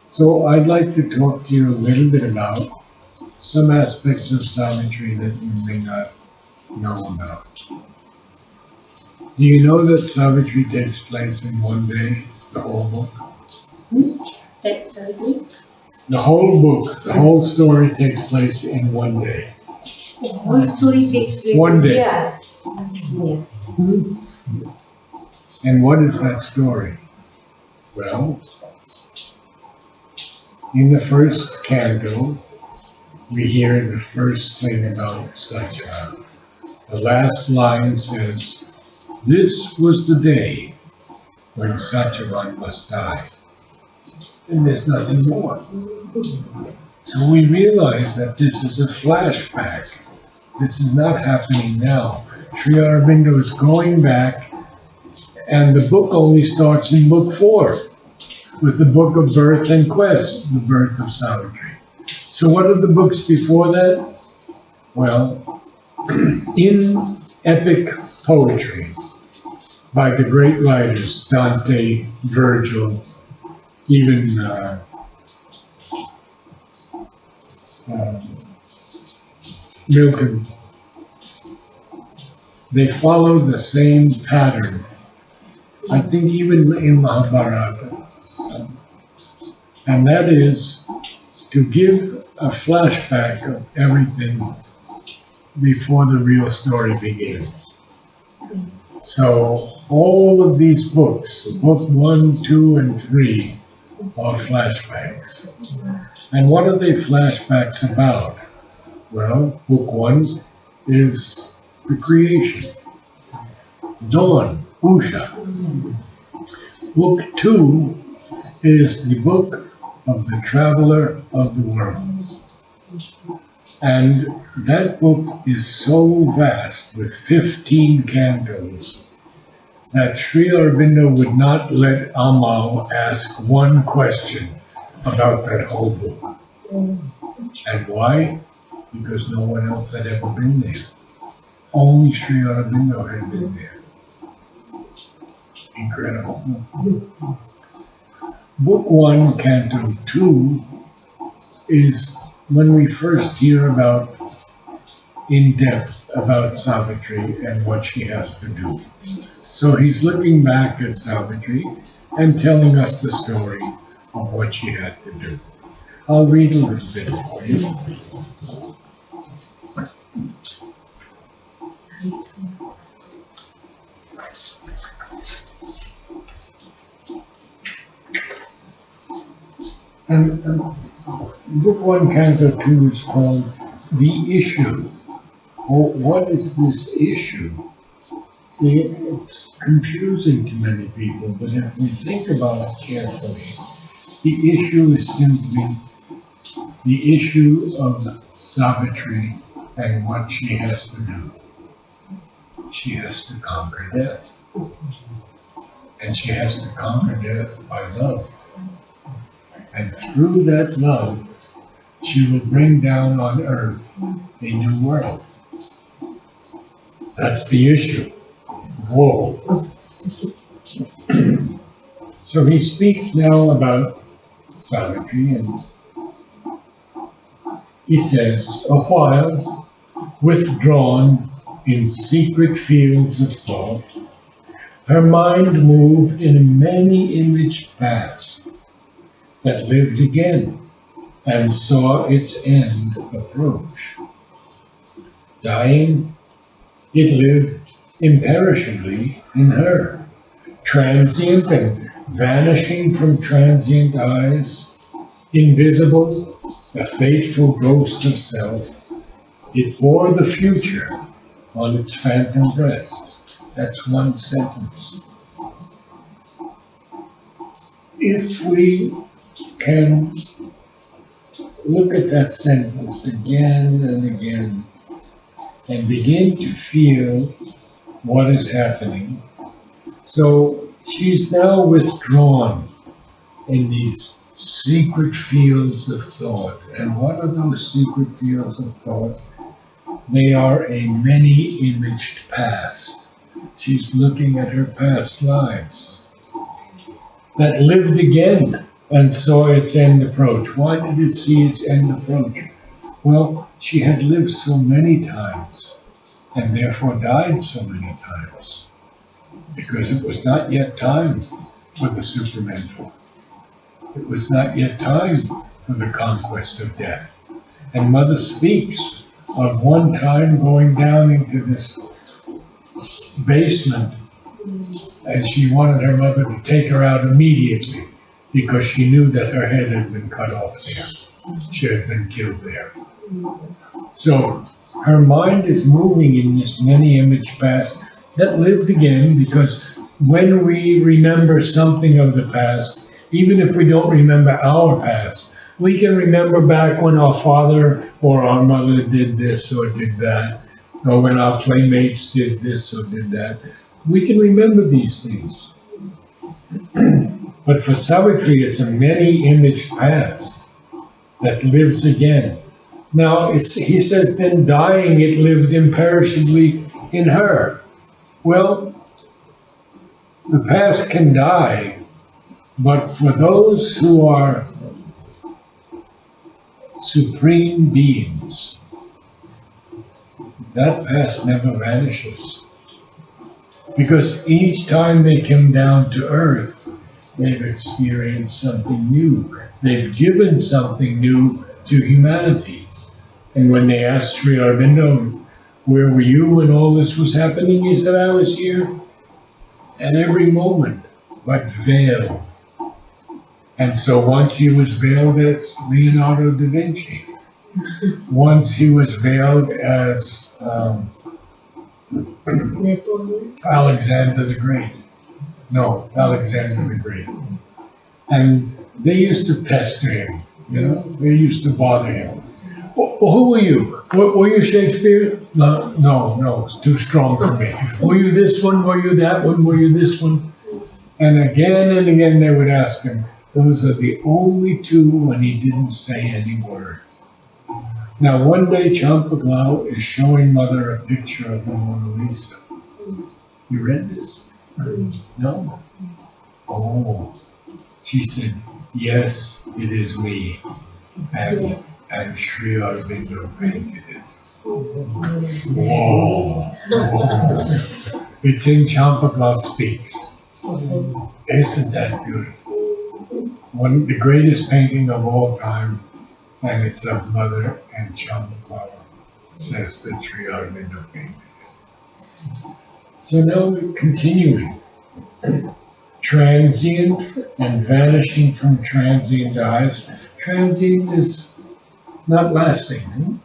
So I'd like to talk to you a little bit about some aspects of Savitri that you may not know about. Do you know that Savitri takes place in one day, the whole book? Savitri? The whole book, the whole story takes place in one day. The whole story takes place One day. Yeah. And what is that story? Well, in the first canto, we hear the first thing about Satsang. The last line says, "This was the day when Satyavant must die." And there's nothing more. So we realize that this is a flashback. This is not happening now. Sri Aurobindo is going back, and the book only starts in book 4, with the book of birth and quest, the birth of Savitri. So what are the books before that? Well, in epic poetry by the great writers, Dante, Virgil, even Milton, they follow the same pattern. I think even in Mahabharata. And that is to give a flashback of everything before the real story begins. So all of these books, book 1, 2, and 3, are flashbacks. And what are they flashbacks about? Well, book 1 is the creation, dawn, Usha. Book 2 is the book of the traveler of the world. And that book is so vast, with 15 cantos, that Sri Aurobindo would not let Amal ask one question about that whole book. And why? Because no one else had ever been there. Only Sri Aurobindo had been there. Incredible. Book 1, Canto 2, is when we first hear about, in depth, about Savitri and what she has to do. So he's looking back at Savitri and telling us the story of what she had to do. I'll read a little bit for you. And book 1, Canto 2 is called The Issue. Well, what is this issue? See, it's confusing to many people, but if we think about it carefully, the issue is simply the issue of Savitri and what she has to do. She has to conquer death. And she has to conquer death by love. And through that love, she will bring down on earth a new world. That's the issue. Whoa. So he speaks now about Savitri, and he says, "A while, withdrawn in secret fields of thought, her mind moved in a many-imaged past that lived again and saw its end approach. Dying, it lived imperishably in her, transient and vanishing from transient eyes, invisible, a fateful ghost of self. It bore the future on its phantom breast." That's one sentence. If we can look at that sentence again and again and begin to feel what is happening. So she's now withdrawn in these secret fields of thought. And what are those secret fields of thought? They are a many-imaged past. She's looking at her past lives that lived again and saw its end approach. Why did it see its end approach? Well, she had lived so many times and therefore died so many times because it was not yet time for the supermental. It was not yet time for the conquest of death. And Mother speaks of one time going down into this basement, and she wanted her mother to take her out immediately because she knew that her head had been cut off there. She had been killed there. So her mind is moving in this many image past that lived again, because when we remember something of the past, even if we don't remember our past, we can remember back when our father or our mother did this or did that, or when our playmates did this or did that. We can remember these things. But for Savitri, it's a many image past that lives again. Now, he says, then dying, it lived imperishably in her. Well, the past can die, but for those who are supreme beings, that past never vanishes. Because each time they come down to earth, they've experienced something new. They've given something new to humanity. And when they asked Sri Aurobindo, where were you when all this was happening? He said, I was here at every moment, but veiled. And so once he was veiled as Leonardo da Vinci, once he was veiled as Alexander the Great. No, Alexander the Great. And they used to pester him, they used to bother him. Well, who were you? Were you Shakespeare? No, it's too strong for me. Were you this one? Were you that one? Were you this one? And again they would ask him. Those are the only two when he didn't say any word. Now one day Champaglau is showing Mother a picture of the Mona Lisa. You read this? No? Oh. She said, yes, it is me. And Sri Aurobindo painted it. Whoa. It's in Champaglau Speaks. Isn't that beautiful? The greatest painting of all time, and it's of Mother and Champaglau, says that Sri Aurobindo painted it. So now we're continuing. Transient and vanishing from transient eyes. Transient is not lasting.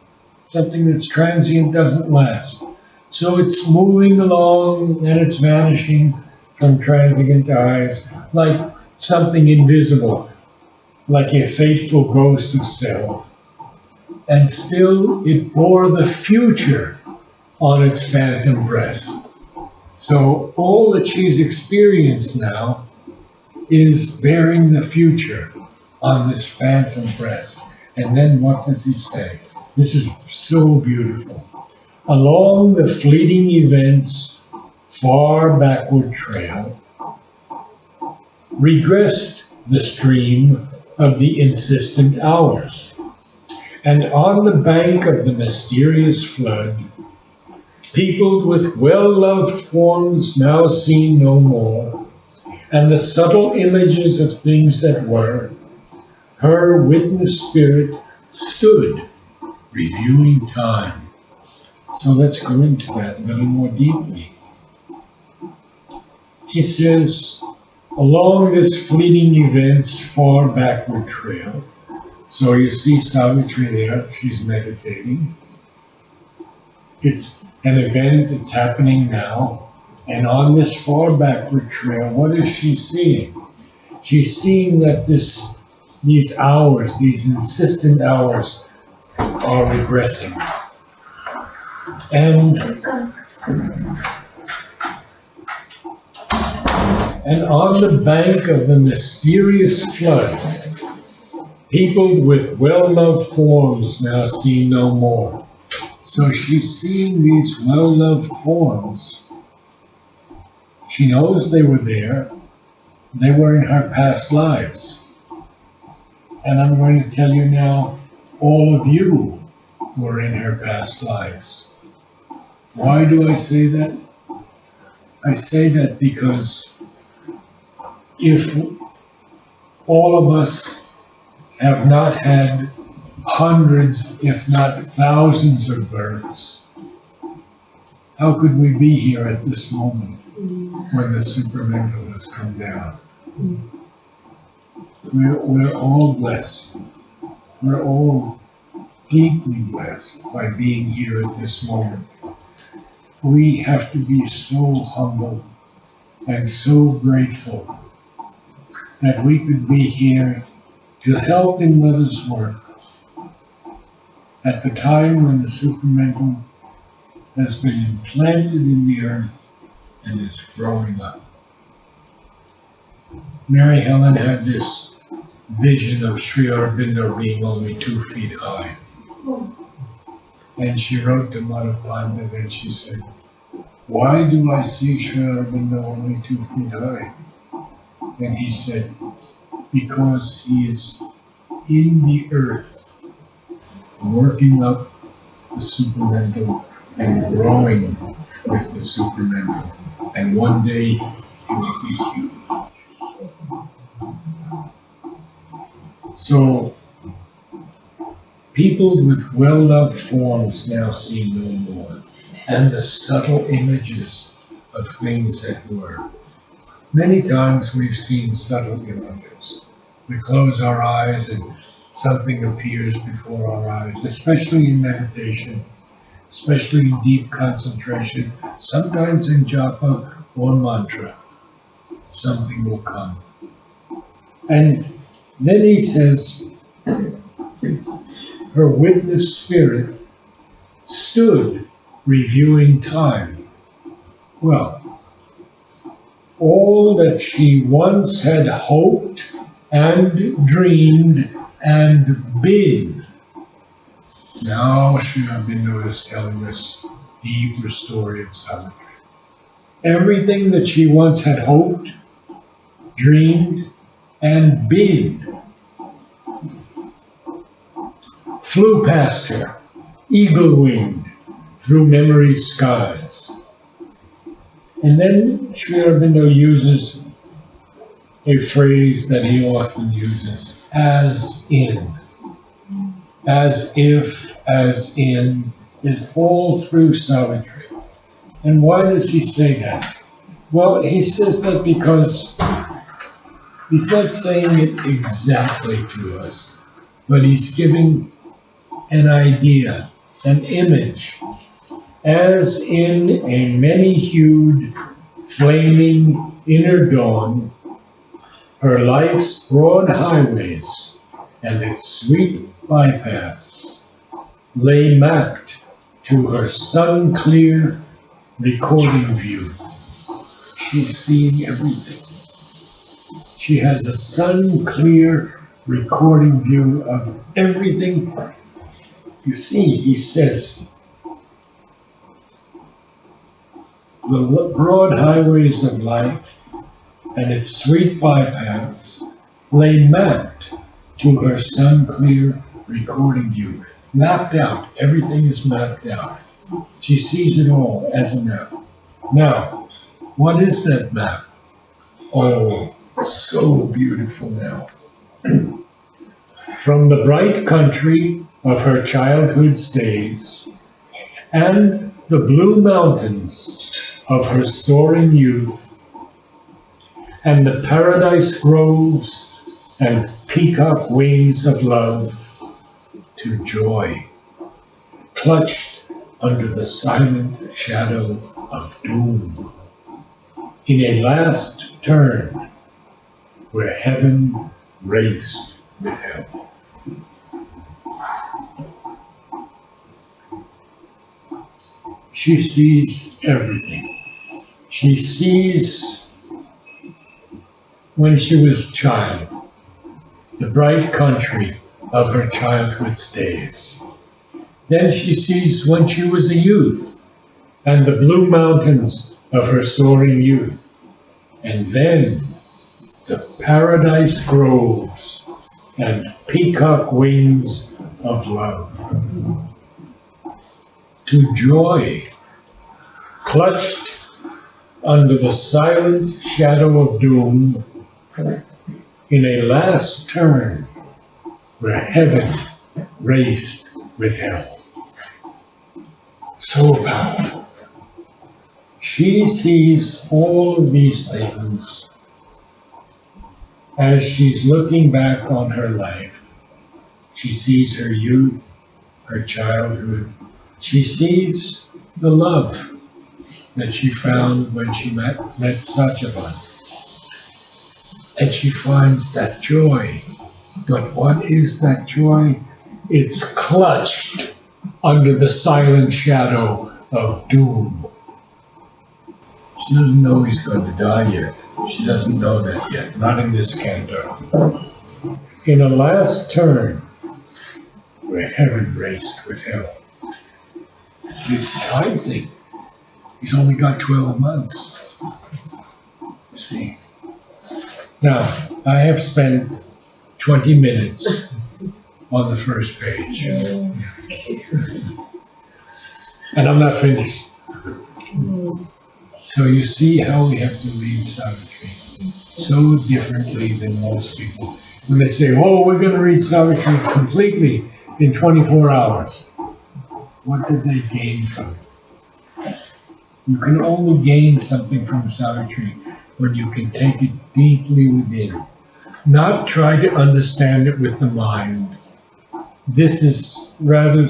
Something that's transient doesn't last. So it's moving along and it's vanishing from transient eyes like something invisible, like a fateful ghost of self. And still it bore the future on its phantom breast. So all that she's experienced now is bearing the future on this phantom breast. And then what does he say? This is so beautiful. Along the fleeting events' far backward trail, regressed the stream of the insistent hours. And on the bank of the mysterious flood, peopled with well-loved forms now seen no more, and the subtle images of things that were, her witness spirit stood, reviewing time. So let's go into that a little more deeply. He says, along this fleeting event's far backward trail, so you see Savitri there, she's meditating. It's an event that's happening now, and on this far backward trail, what is she seeing? She's seeing that these hours, these insistent hours, are regressing. And on the bank of the mysterious flood, peopled with well-loved forms now seen no more. So she's seeing these well-loved forms. She knows they were there. They were in her past lives. And I'm going to tell you now, all of you were in her past lives. Why do I say that? I say that because if all of us have not had hundreds, if not thousands of births, how could we be here at this moment when the supermental has come down? We're all blessed. We're all deeply blessed by being here at this moment. We have to be so humble and so grateful that we could be here to help in Mother's work at the time when the supermental has been implanted in the earth and is growing up. Mary Helen had this vision of Sri Aurobindo being only 2 feet high. And she wrote to Mother Pandit and she said, "Why do I see Sri Aurobindo only 2 feet high?" And he said, "Because he is in the earth, working up the supermental and growing with the supermental. And one day he will be huge." So, people with well-loved forms now see no more, and the subtle images of things that were. Many times we've seen subtle images. We close our eyes and something appears before our eyes, especially in meditation, especially in deep concentration, sometimes in japa or mantra. Something will come. And then he says, her witness spirit stood reviewing time. Well, all that she once had hoped and dreamed and been. Now Sri Aurobindo is telling us the deeper story of Savitri. Everything that she once had hoped, dreamed, and been flew past her, eagle-winged, through memory's skies. And then Sri Aurobindo uses a phrase that he often uses, as in. As if, as in, is all through Savitri. And why does he say that? Well, he says that because he's not saying it exactly to us, but he's giving an idea, an image, as in a many-hued, flaming inner dawn, her life's broad highways and its sweet bypaths lay mapped to her sun-clear recording view. She's seeing everything. She has a sun-clear recording view of everything. You see, he says, the broad highways of life and its sweet bypaths lay mapped to her sun-clear recording view. Mapped out. Everything is mapped out. She sees it all as a map. Now, what is that map? Oh, so beautiful now. From the bright country of her childhood's days and the blue mountains of her soaring youth and the paradise groves and peacock wings of love to joy, clutched under the silent shadow of doom, in a last turn where heaven raced with hell. She sees everything. She sees when she was a child, the bright country of her childhood's days. Then she sees when she was a youth and the blue mountains of her soaring youth. And then the paradise groves and peacock wings of love. To joy, clutched under the silent shadow of doom, in a last turn where heaven raced with hell. So powerful. She sees all of these things as she's looking back on her life. She sees her youth, her childhood. She sees the love that she found when she met Satyabhan. And she finds that joy. But what is that joy? It's clutched under the silent shadow of doom. She doesn't know he's going to die yet. She doesn't know that yet, not in this canto. In a last turn, where heaven raced with hell. It's a time thing. He's only got 12 months. You see. Now, I have spent 20 minutes on the first page. And I'm not finished. So you see how we have to read Savitri so differently than most people. When they say, oh, we're going to read Savitri completely in 24 hours. What did they gain from it? You can only gain something from Savitri when you can take it deeply within. Not try to understand it with the mind. This is rather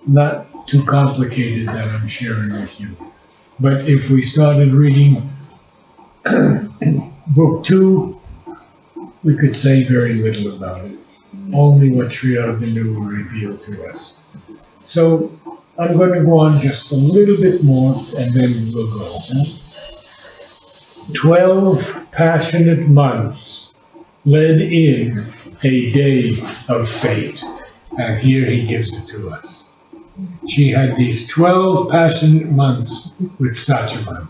not too complicated that I'm sharing with you. But if we started reading book 2, we could say very little about it. Only what Sri Aurobindo will reveal to us. So I'm going to go on just a little bit more and then we'll go. 12 passionate months led in a day of fate. And here he gives it to us. She had these 12 passionate months with Satyabhan.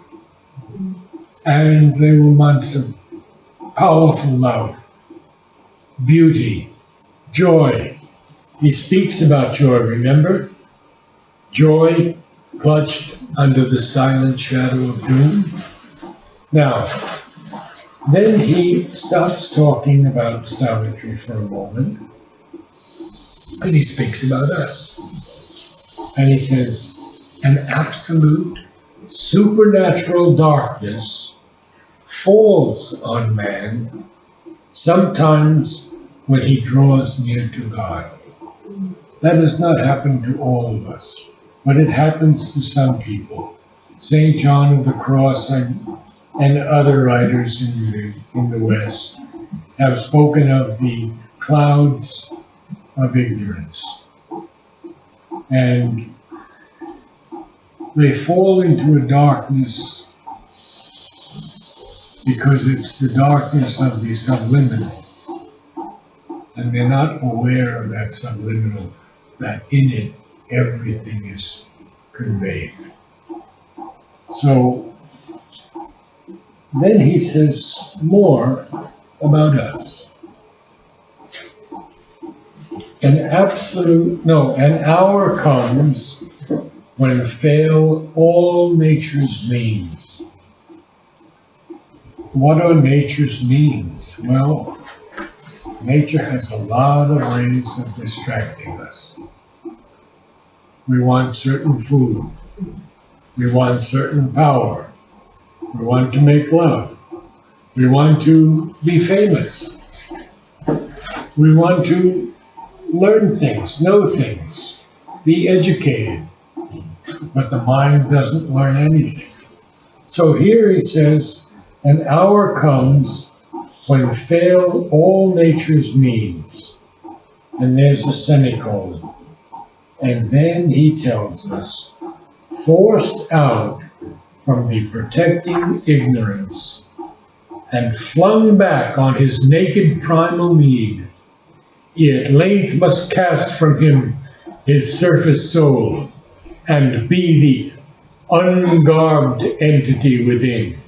And they were months of powerful love, beauty, joy. He speaks about joy, remember? Joy clutched under the silent shadow of doom. Now, then he stops talking about Savitri for a moment, and he speaks about us. And he says, an absolute supernatural darkness falls on man sometimes when he draws near to God. That does not happen to all of us, but it happens to some people. St. John of the Cross and other writers in the West have spoken of the clouds of ignorance. And they fall into a darkness because it's the darkness of the subliminal. And they're not aware of that subliminal, that in it everything is conveyed. So then he says more about us. An hour comes when fail all nature's means. What are nature's means? Well, nature has a lot of ways of distracting us. We want certain food. We want certain power. We want to make love. We want to be famous. We want to learn things, know things, be educated. But the mind doesn't learn anything. So here he says, an hour comes when fail all nature's means. And there's a semicolon. And then he tells us, forced out from the protecting ignorance and flung back on his naked primal need, he at length must cast from him his surface soul and be the ungarbed entity within.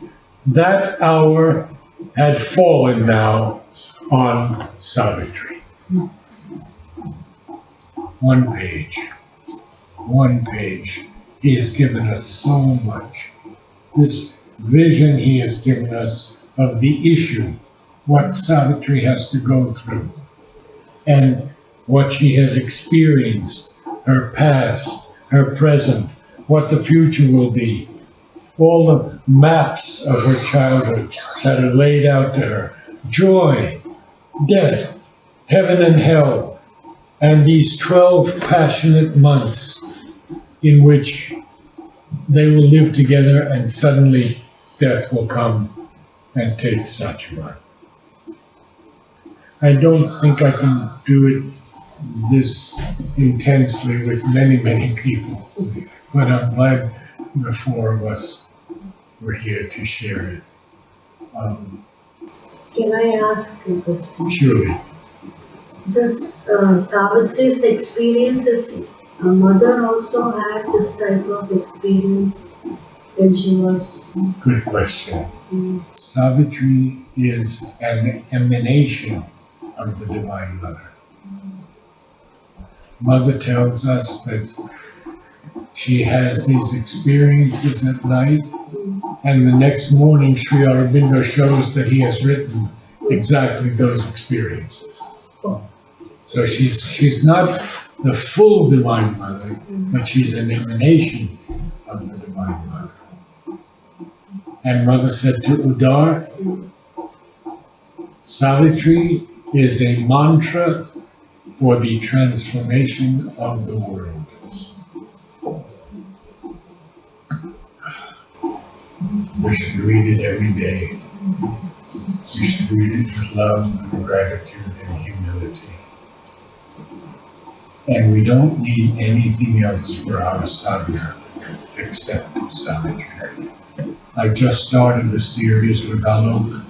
That hour had fallen now on Savitri. One page. One page. He has given us so much. This vision he has given us of the issue, what Savitri has to go through, and what she has experienced, her past, her present, what the future will be, all the maps of her childhood that are laid out to her, joy, death, heaven and hell, and these 12 passionate months in which they will live together and suddenly death will come and take Satyavati. I don't think I can do it this intensely with many, many people, but I'm glad the four of us were here to share it. Can I ask a question? Surely. This Savitri's experience is, a mother also had this type of experience when she was. Good question. Savitri is an emanation of the Divine Mother. Mother tells us that she has these experiences at night, and the next morning Sri Aurobindo shows that he has written exactly those experiences. So she's not the full Divine Mother, but she's an emanation of the Divine Mother. And Mother said to Udar, Savitri is a mantra for the transformation of the world. We should read it every day. We should read it with love and gratitude and humility. And we don't need anything else for our sadhana except Savitri. I just started a series with Alok.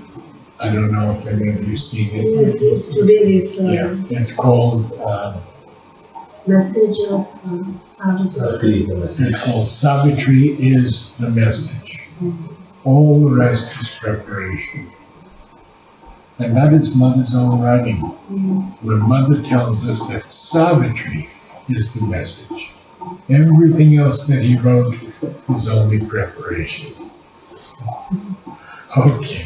I don't know if any of you seen it. Yes, today is Yeah, it's called message of Savitri. it's called Savitri is the message. All the rest is preparation. And that is Mother's own writing, where Mother tells us that Savitri is the message. Everything else that he wrote is only preparation. Okay.